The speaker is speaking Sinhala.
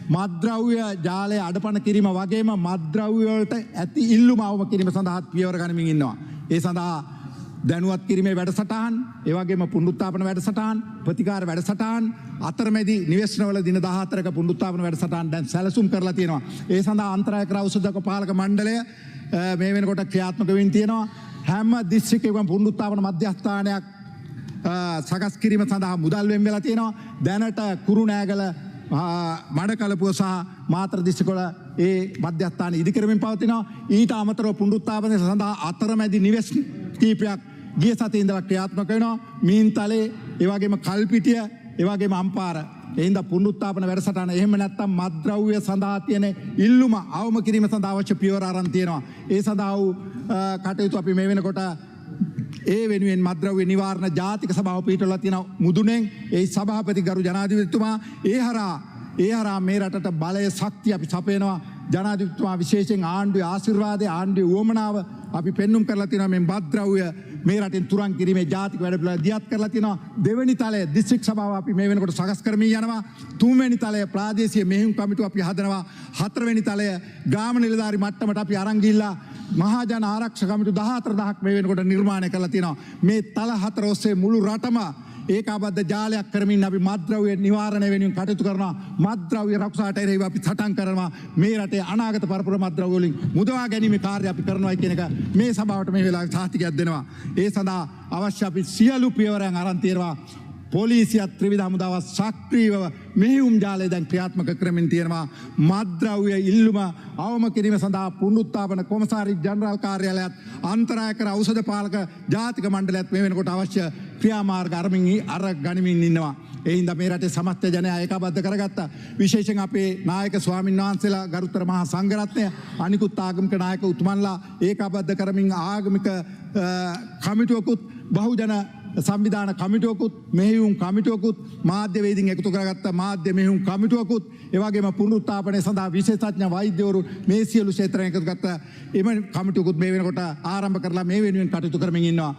මත්ද්‍රව්‍ය ජාලය අඩපණ කිරීම වගේම මත්ද්‍රව්‍ය වලට ඇති ඉල්ලුම අවම කිරීම සඳහා පියවර ගනිමින් ඉන්නවා. ඒ සඳහා දැනුවත් කිරීමේ වැඩසටහන්, ඒ වගේම පුනරුත්ථාපන වැඩසටහන්, ප්‍රතිකාර වැඩසටහන්, අතරමැදි නිවෙස්නවල දින 14ක පුනරුත්ථාපන වැඩසටහන් දැන් සැලසුම් කරලා තියෙනවා. ඒ සඳහා අන්තරායකර ඖෂධ පාලක මණ්ඩලය මේ වෙනකොට ක්‍රියාත්මක වෙමින් තියෙනවා. හැම දිස්ත්‍රික්කයකම පුනරුත්ථාපන මධ්‍යස්ථානයක් සකස් කිරීම සඳහා මුදල් වෙන් වෙලා තියෙනවා. දැනට කුරුණෑගල මඩකලපුව සහ මාතර දිස්ත්‍රික්කවල ඒ මධ්‍යස්ථාන ඉදිකරමින් පවතිනවා. ඊට අමතරව පුනරුත්ථාපනය සඳහා අතරමැදි නිවෙස් කීපයක් ගිය සතියේ ඉඳලා ක්‍රියාත්මක වෙනවා. මීන්තලේ, ඒ වගේම කල්පිටිය, ඒ වගේම අම්පාර. එහින්ද පුනරුත්ථාපන වැඩසටහන එහෙම නැත්නම් මත්ද්‍රව්‍ය සඳහා තියෙන ඉල්ලුම අවම කිරීම සඳහා අවශ්‍ය පියවර අරන් තියෙනවා. ඒ සඳහා කටයුතු අපි මේ වෙනකොට ඒ වෙනුවෙන් මත්ද්‍රව්‍ය නිවාරණ ජාතික සභාව පිටවලා තියෙන මුදුනෙන් ඒ සභාපති ගරු ජනාධිපතිතුමා ඒ හරහා මේ රටට බලය ශක්තිය අපි සපයනවා. ජනාධිපතිතුමා විශේෂයෙන් ආණ්ඩුවේ ආශිර්වාදය, ආණ්ඩුවේ උවමනාව අපි පෙන්눔 කරලා තියෙනවා. මේ මත්ද්‍රව්‍ය මේ රටින් තුරන් කිරීමේ ජාතික වැඩපිළිවෙළ දියත් කරලා තියෙනවා. දෙවෙනි තලය දිස්ත්‍රික් සභාව අපි මේ වෙනකොට සකස් කරමින් යනවා. තුන්වෙනි තලය ප්‍රාදේශීය මෙහෙයුම් කමිටුව අපි හදනවා. හතරවෙනි තලය ග්‍රාම නිලධාරි මට්ටමට අපි අරන් ගිහිල්ලා මහජන ආරක්ෂක කමිටු 14000ක් මේ වෙනකොට නිර්මාණය කරලා තියෙනවා. මේ තල හතර ඔස්සේ මුළු රටම ඒකාබද්ධ ජාලයක් කරමින් අපි මත්ද්‍රව්‍ය නිවාරණය වෙනුවෙන් කටයුතු කරනවා. මත්ද්‍රව්‍ය රක්ෂාට එරෙහිව අපි සටන් කරනවා. මේ රටේ අනාගත පරපුර මත්ද්‍රව්‍ය වලින් මුදවා ගැනීමේ කාර්යය අපි කරනවා කියන එක මේ සභාවට මේ වෙලාවේ සාහිතිකයක් දෙනවා. ඒ සඳහා අවශ්‍ය අපි සියලු පියවරයන් අරන් තියෙනවා. පොලිසියත් ත්‍රිවිධ හමුදාවත් සක්‍රීයව මෙහෙයුම් ජාලය දැන් ක්‍රියාත්මක කරමින් තියෙනවා. මත්ද්‍රව්‍ය ඉල්ලුම අවම කිරීම සඳහා පුනරුත්ථාපන කොමසාරිස් ජනරාල් කාර්යාලයත් අන්තරායකර ඖෂධ පාලක ජාතික මණ්ඩලයත් මේ වෙනකොට අවශ්‍ය ක්‍රියාමාර්ග අර ගනිමින් ඉන්නවා. ඒ හින්දා මේ රටේ සමස්ත ජනයා ඒකාබද්ධ කරගත්තා. විශේෂයෙන් අපේ නායක ස්වාමීන් වහන්සේලා ගරුතර මහා සංඝරත්නය අනිකුත් ආගමික නායක උතුමන්ලා ඒකාබද්ධ කරමින් ආගමික කමිටුවකුත් බහුජන සංවිධාන කමිටුවකුත් මෙහෙයුම් කමිටුවකුත් මාධ්‍ය වේදින් එකතු කරගත්ත මාධ්‍ය මෙහෙයුම් කමිටුවකුත් ඒ වගේම පුනරුත්ථාපනය සඳහා විශේෂඥ වෛද්‍යවරු මේ සියලු ක්ෂේත්‍රයන් එකතු කරගත්ත එම කමිටුවකුත් මේ වෙනකොට ආරම්භ කරලා මේ වෙනුවෙන් කටයුතු කරමින් ඉන්නවා.